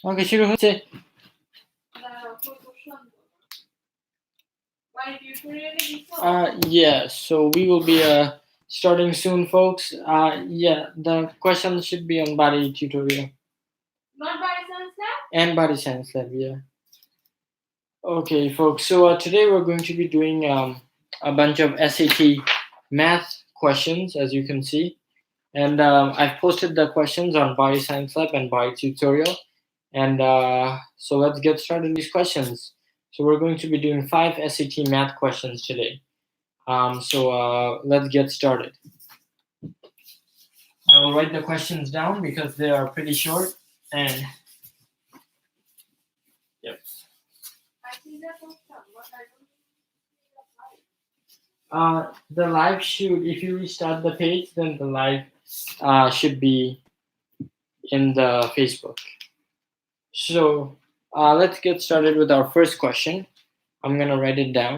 ওকে, শুরু হচ্ছে। Yeah, so we will be starting soon, folks. Yeah, the questions should be on body tutorial. Not body science lab? And body science lab, yeah. Okay, folks, so today we're going to be doing a bunch of SAT math questions, as you can see. And I've posted the questions on body science lab and body tutorial. And so let's get started with these questions. So we're going to be doing 5 SAT math questions today. So let's get started. I will write the questions down because they are pretty short. And yep. The live should, if you restart the page, then the live should be in the Facebook. So let's get started with our first question. I'm gonna write it down.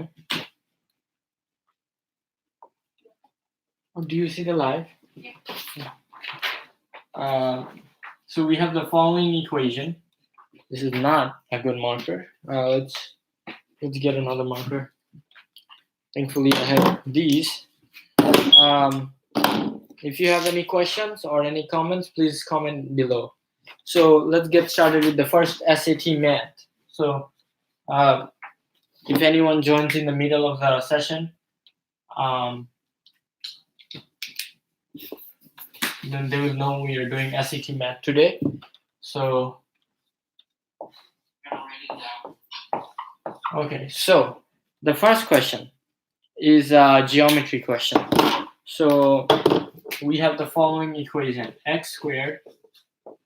Do you see the live? Yeah. So we have the following equation. This is not a good marker. Let's get another marker. Thankfully, I have these. If you have any questions or any comments, please comment below. So let's get started with the first SAT math. So if anyone joins in the middle of the session, then they will know we are doing SAT math today. So okay, so the first question is a geometry question. So we have the following equation: x squared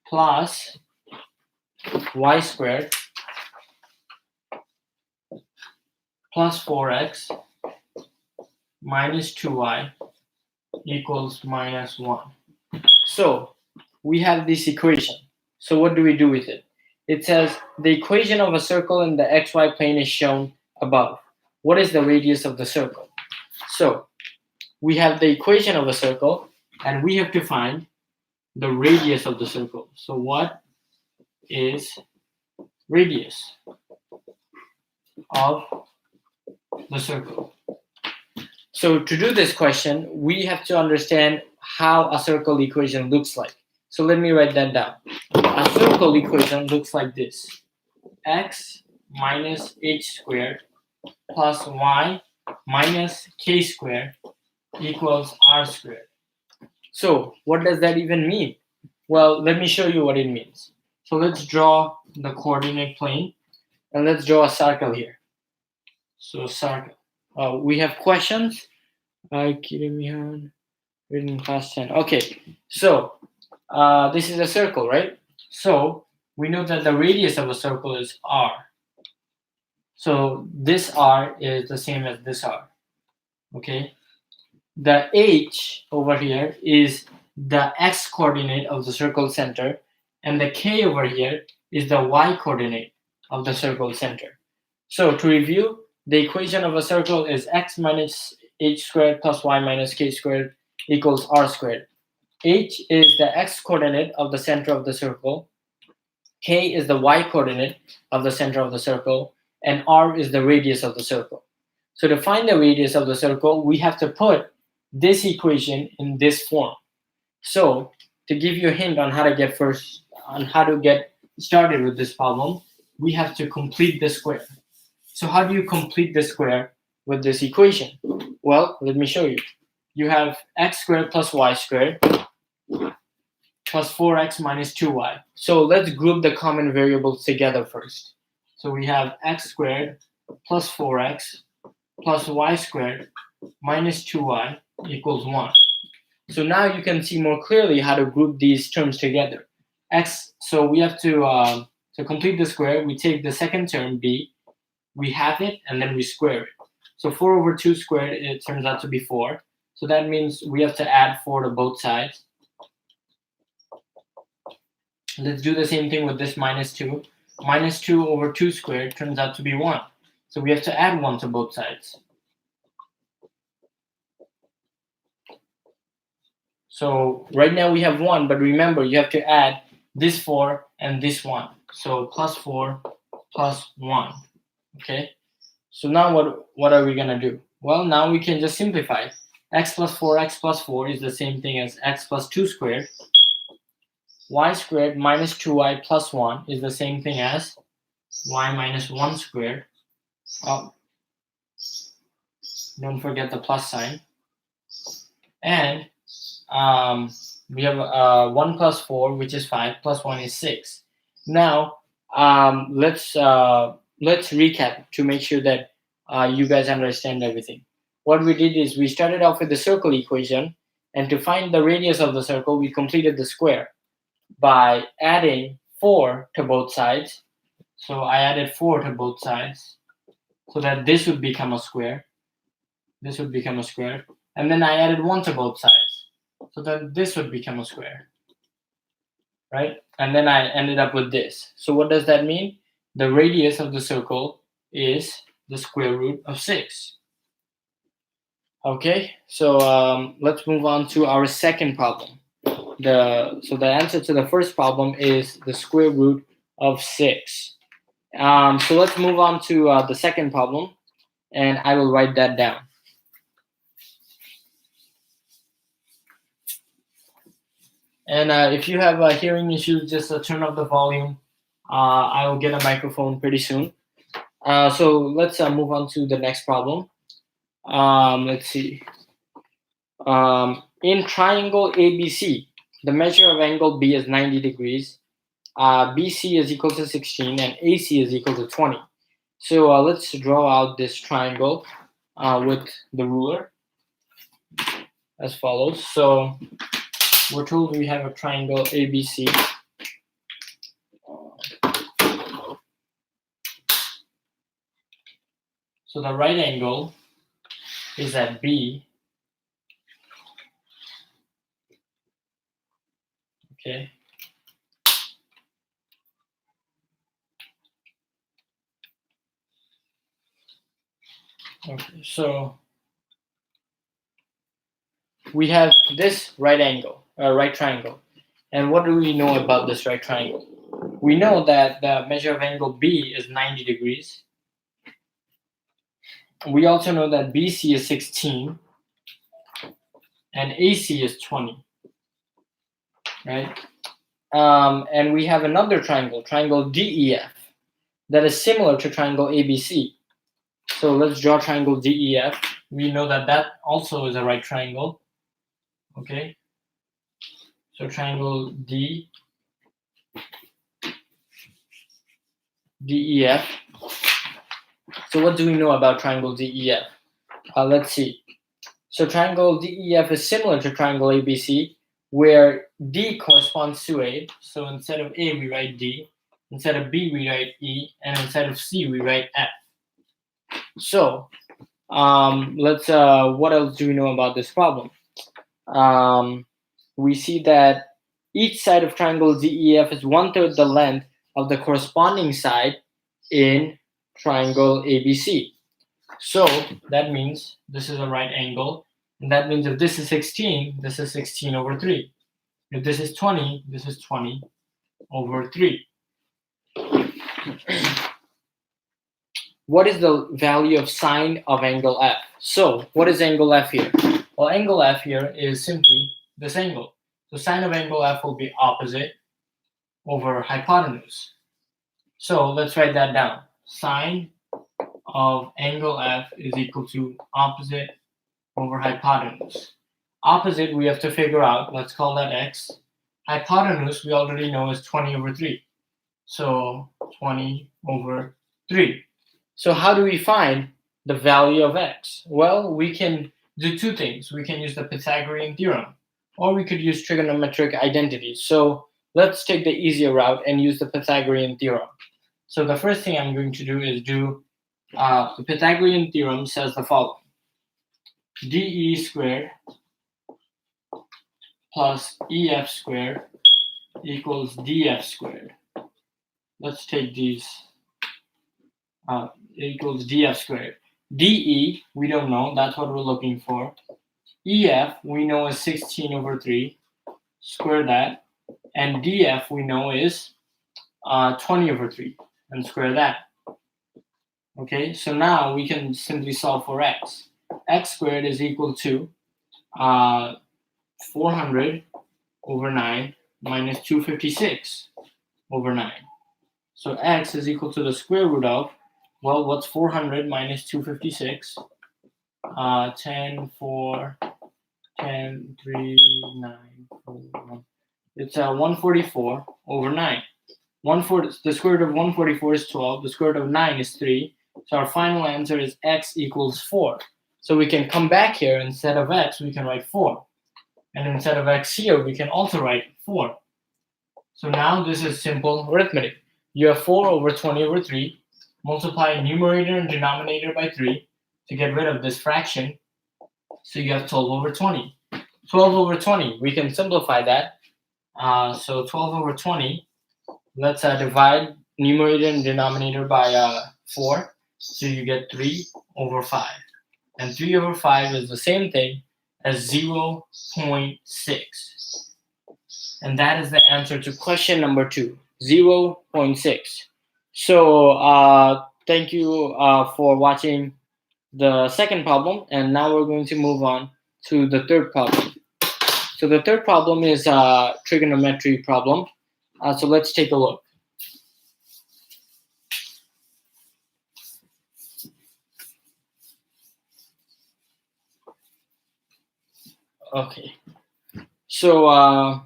plus y squared plus 4x minus 2y equals minus 1. So we have this equation. So what do we do with it? It says the equation of a circle in the xy plane is shown above. What is the radius of the circle? So we have the equation of a circle and we have to find the radius of the circle. So what is radius of the circle? So to do this question, we have to understand how a circle equation looks like. So let me write that down. A circle equation looks like this: x minus h squared plus y minus k squared equals r squared. So what does that even mean? Well, let me show you what it means. So let's draw the coordinate plane and let's draw a circle here. So circle. We have questions. Written class 10. Okay, so this is a circle, right? So we know that the radius of a circle is r. So this r is the same as this r. Okay, the h over here is the x coordinate of the circle center, and the k over here is the y coordinate of the circle center. So to review, the equation of a circle is x minus h squared plus y minus k squared equals r squared. H is the x coordinate of the center of the circle, k is the y coordinate of the center of the circle, and r is the radius of the circle. So to find the radius of the circle, we have to put this equation in this form. So to give you a hint on how to get started with this problem, we have to complete the square. So how do you complete the square with this equation? Well, let me show you. You have x squared plus y squared plus 4x minus 2y. So let's group the common variables together first. So we have x squared plus 4x plus y squared minus 2y equals 1. So now you can see more clearly how to group these terms together. So we have to complete the square, we take the second term, b, we have it, and then we square it. So 4 over 2 squared, it turns out to be 4. So that means we have to add 4 to both sides. Let's do the same thing with this minus 2. Minus 2 over 2 squared turns out to be 1. So we have to add 1 to both sides. So right now we have 1, but remember you have to add this 4 and this 1. So plus 4 plus 1. Okay. So now what are we going to do? Well, now we can just simplify. X plus 4 is the same thing as x plus 2 squared. Y squared minus 2y plus 1 is the same thing as y minus 1 squared. Oh, don't forget the plus sign. And we have 1 plus 4, which is 5, plus 1 is 6. Now, let's recap to make sure that you guys understand everything. What we did is we started off with the circle equation, and to find the radius of the circle, we completed the square by adding 4 to both sides. So I added 4 to both sides so that this would become a square. This would become a square. And then I added 1 to both sides so that this would become a square. Right? And then I ended up with this. So what does that mean? The radius of the circle is the square root of 6. Okay, so let's move on to our second problem. So the answer to the first problem is the square root of 6. So let's move on to the second problem, and I will write that down. And if you have hearing issues, just turn up the volume. I will get a microphone pretty soon. So let's move on to the next problem. Let's see. In triangle ABC, the measure of angle B is 90 degrees. BC is equal to 16 and AC is equal to 20. So let's draw out this triangle with the ruler as follows. So we're told we have a triangle ABC. So the right angle is at B. Okay. Okay, so we have this right triangle. And what do we know about this right triangle? We know that the measure of angle B is 90 degrees. We also know that BC is 16 and AC is 20, right? And we have another triangle DEF, that is similar to triangle ABC. So let's draw triangle DEF. We know that that also is a right triangle. Okay. So triangle DEF. So what do we know about triangle DEF? Let's see. So triangle DEF is similar to triangle ABC, where D corresponds to A. So instead of A, we write D. Instead of B, we write E. And instead of C, we write F. So let's. What else do we know about this problem? We see that each side of triangle DEF is 1/3 the length of the corresponding side in triangle ABC. So that means this is a right angle, and that means if this is 16, this is 16 over 3. If this is 20, this is 20 over 3. What is the value of sine of angle F? So what is angle F here? Well, angle F here is simply this angle. So sine of angle F will be opposite over hypotenuse. So let's write that down. Sine of angle F is equal to opposite over hypotenuse. Opposite we have to figure out. Let's call that x. Hypotenuse we already know is 20 over 3. So 20 over 3. So how do we find the value of x? Well, we can do two things. We can use the Pythagorean Theorem, or we could use trigonometric identities. So let's take the easier route and use the Pythagorean Theorem. So the first thing I'm going to do is the Pythagorean Theorem says the following. DE squared plus EF squared equals DF squared. Let's take these. Equals DF squared. DE, we don't know. That's what we're looking for. EF, we know is 16 over 3. Square that. And DF, we know is 20 over 3 and square that. Okay, so now we can simply solve for x. X squared is equal to 400 over 9 minus 256 over 9. So x is equal to the square root of, well, what's 400 minus 256? 10, 4, 10, 3, 9, 4, 1. It's 144 over 9. The square root of 144 is 12. The square root of 9 is 3. So our final answer is x equals 4. So we can come back here. Instead of x, we can write 4. And instead of x here, we can also write 4. So now this is simple arithmetic. You have 4 over 20 over 3. Multiply numerator and denominator by 3 to get rid of this fraction. So you have 12 over 20. 12 over 20, we can simplify that. So 12 over 20, let's divide numerator and denominator by 4. So you get 3 over 5. And 3 over 5 is the same thing as 0.6. And that is the answer to question number 2, 0.6. So thank you for watching the second problem. And now we're going to move on to the third problem. So the third problem is a trigonometry problem. So let's take a look. Okay. So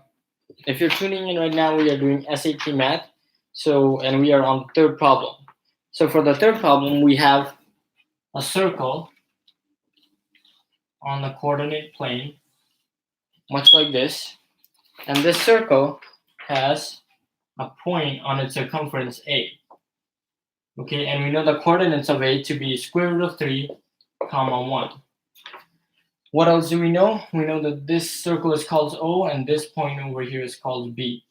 if you're tuning in right now, we are doing SAT math. And we are on the third problem. So for the third problem, we have a circle on the coordinate plane, much like this. And this circle has a point on its circumference A. Okay, and we know the coordinates of A to be square root of 3, 1. What else do we know? We know that this circle is called O, and this point over here is called B.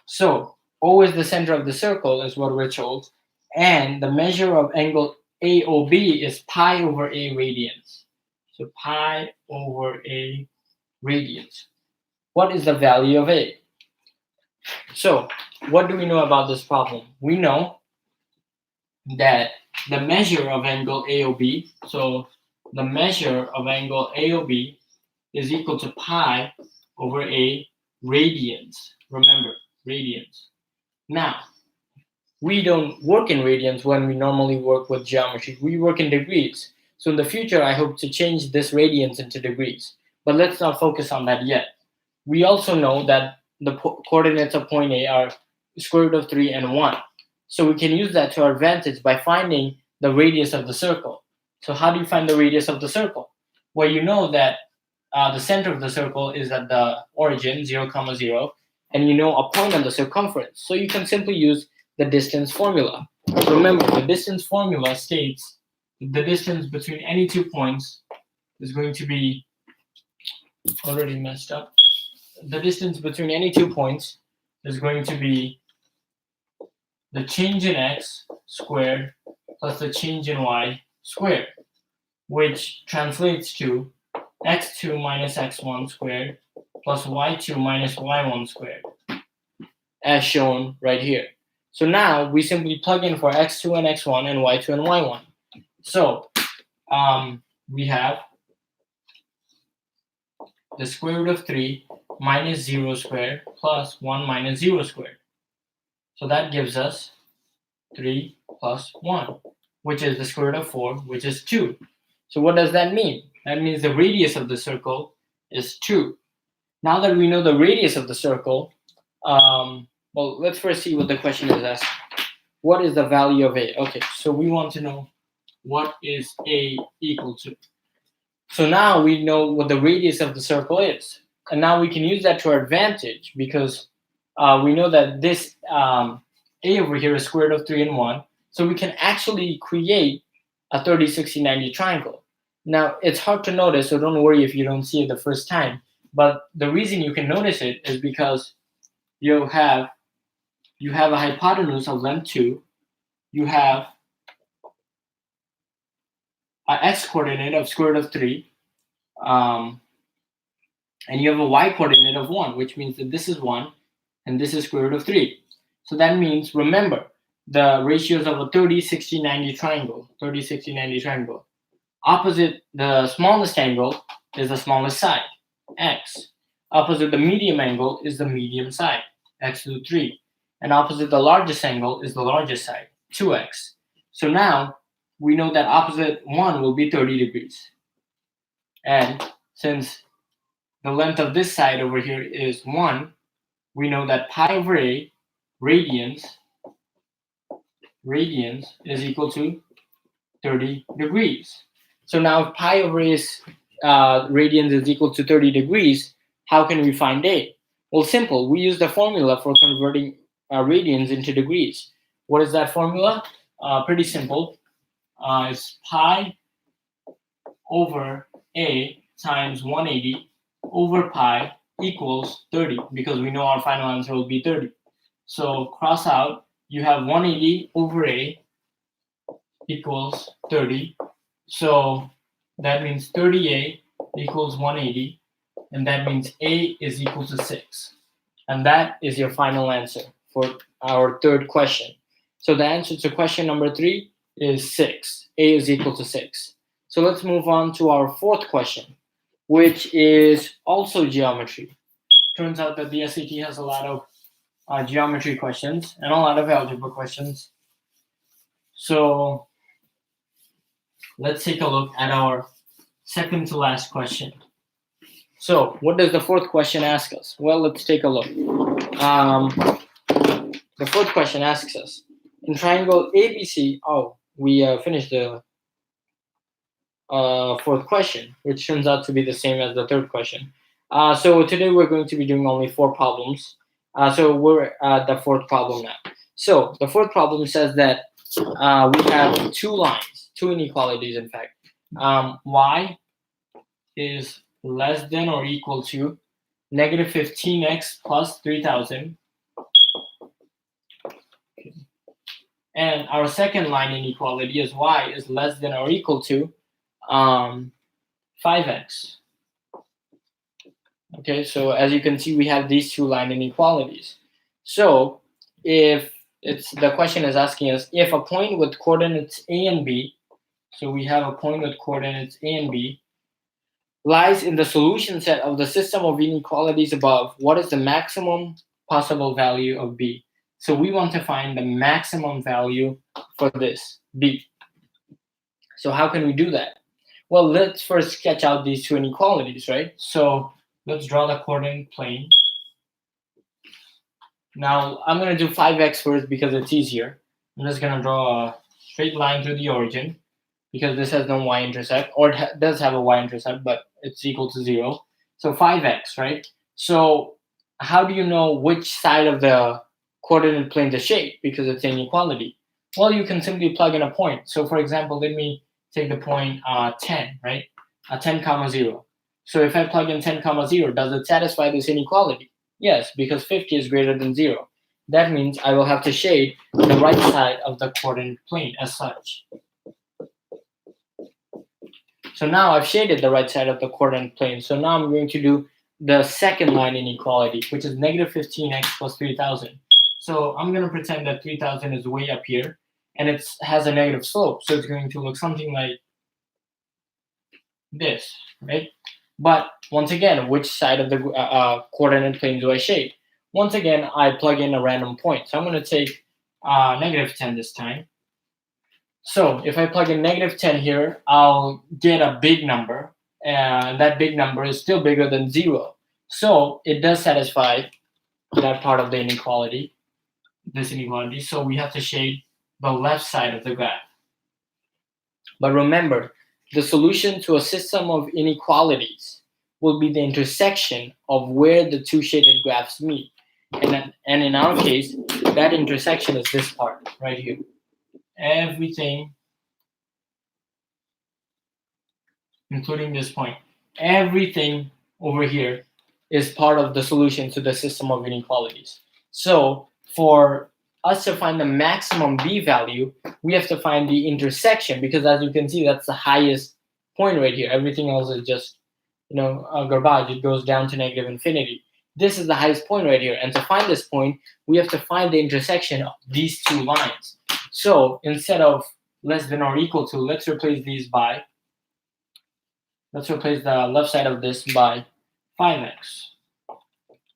So O is the center of the circle, is what we're told, and the measure of angle AOB is pi over A radians. So pi over A radians. What is the value of A? So what do we know about this problem? We know that the measure of angle AOB, so the measure of angle AOB is equal to pi over A radians. Remember, radians. Now, we don't work in radians when we normally work with geometry. We work in degrees. So in the future, I hope to change this radians into degrees. But let's not focus on that yet. We also know that the coordinates of point A are square root of 3 and 1. So we can use that to our advantage by finding the radius of the circle. So how do you find the radius of the circle? Well, you know that the center of the circle is at the origin, 0, 0, and you know a point on the circumference. So you can simply use the distance formula. Remember, the distance formula states the distance between any 2 points is going to be already messed up. The distance between any 2 points is going to be the change in x squared plus the change in y squared, which translates to x2 minus x1 squared plus y2 minus y1 squared, as shown right here. So now we simply plug in for x2 and x1 and y2 and y1. So we have the square root of 3 minus 0 squared plus 1 minus 0 squared. So that gives us 3 plus 1, which is the square root of 4, which is 2. So what does that mean? That means the radius of the circle is 2. Now that we know the radius of the circle, well, let's first see what the question is asking. What is the value of A? Okay, so we want to know what is A equal to. So now we know what the radius of the circle is. And now we can use that to our advantage because we know that this A over here is square root of 3 and 1. So we can actually create a 30, 60, 90 triangle. Now, it's hard to notice, so don't worry if you don't see it the first time. But the reason you can notice it is because you have a hypotenuse of length 2. You have an x-coordinate of square root of 3. And you have a y-coordinate of 1, which means that this is 1, and this is square root of 3. So that means, remember, the ratios of a 30, 60, 90 triangle. 30, 60, 90 triangle. Opposite the smallest angle is the smallest side, x. Opposite the medium angle is the medium side, x to the 3. And opposite the largest angle is the largest side, 2x. So now we know that opposite 1 will be 30 degrees. And since the length of this side over here is 1, we know that pi over a radians is equal to 30 degrees. So now if pi over a radians is equal to 30 degrees, how can we find a? Well, simple. We use the formula for converting radians into degrees. What is that formula? Pretty simple. It's pi over a times 180 over pi equals 30, because we know our final answer will be 30. So cross out, you have 180 over a equals 30. So that means 30a equals 180, and that means a is equal to 6. And that is your final answer for our third question. So the answer to question number 3 is 6. A is equal to 6. So let's move on to our fourth question, which is also geometry. Turns out that the SAT has a lot of geometry questions and a lot of algebra questions. So let's take a look at our second to last question. So what does the fourth question ask us? Well, let's take a look. The fourth question asks us, in triangle ABC, we finished the fourth question, which turns out to be the same as the third question. So today we're going to be doing only 4 problems. So we're at the fourth problem now. So the fourth problem says that we have 2 lines, 2 inequalities in fact. Y is less than or equal to negative 15x plus 3,000. And our second line inequality is y is less than or equal to 5x. Okay, so as you can see, we have these 2 line inequalities. So if the question is asking us if a point with coordinates a and b, so we have a point with coordinates a and b, lies in the solution set of the system of inequalities above, what is the maximum possible value of b? So we want to find the maximum value for this, b. So how can we do that? Well, let's first sketch out these 2 inequalities, right? So let's draw the coordinate plane. Now I'm going to do 5x first because it's easier. I'm just going to draw a straight line through the origin because this has no y-intercept, or it does have a y-intercept, but it's equal to 0. So 5x, right? So how do you know which side of the coordinate plane to shape because it's an inequality? Well, you can simply plug in a point. So for example, let me take the point 10, right? 10 comma 0. So if I plug in 10 comma 0, does it satisfy this inequality? Yes, because 50 is greater than 0. That means I will have to shade the right side of the coordinate plane as such. So now I've shaded the right side of the coordinate plane. So now I'm going to do the second line inequality, which is negative 15x plus 3,000. So I'm going to pretend that 3,000 is way up here, and it has a negative slope. So it's going to look something like this, right? But once again, which side of the coordinate plane do I shade? Once again, I plug in a random point. So I'm going to take negative 10 this time. So if I plug in negative 10 here, I'll get a big number. And that big number is still bigger than 0. So it does satisfy that part of the inequality, this inequality. So we have to shade the left side of the graph. But remember, the solution to a system of inequalities will be the intersection of where the 2 shaded graphs meet. And in our case, that intersection is this part right here. Everything, including this point, everything over here is part of the solution to the system of inequalities. So for us to find the maximum b value, we have to find the intersection, because as you can see, that's the highest point right here. Everything else is just, garbage. It goes down to negative infinity. this is the highest point right here. And to find this point, we have to find the intersection of these two lines. So instead of less than or equal to, let's replace the left side of this by 5x.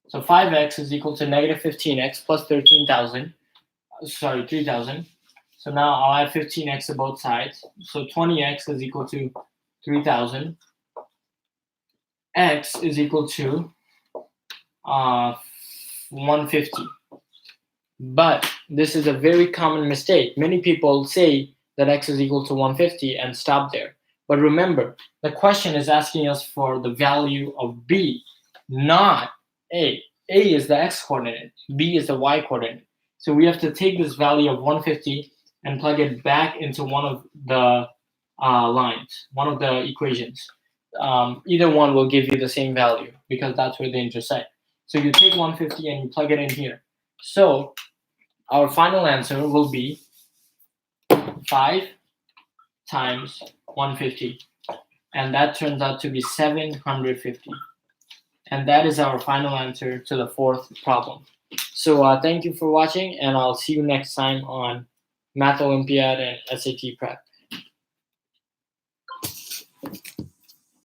So 5x is equal to negative 15x plus 3,000. So now I'll add 15x to both sides. So 20x is equal to 3,000. X is equal to 150. But this is a very common mistake. Many people say that x is equal to 150 and stop there. But remember, the question is asking us for the value of b, not a. A is the x coordinate, b is the y coordinate. So we have to take this value of 150 and plug it back into one of the lines, one of the equations. Either one will give you the same value because that's where they intersect. So you take 150 and you plug it in here. So our final answer will be 5 times 150. And that turns out to be 750. And that is our final answer to the fourth problem. So thank you for watching, and I'll see you next time on Math Olympiad and SAT Prep.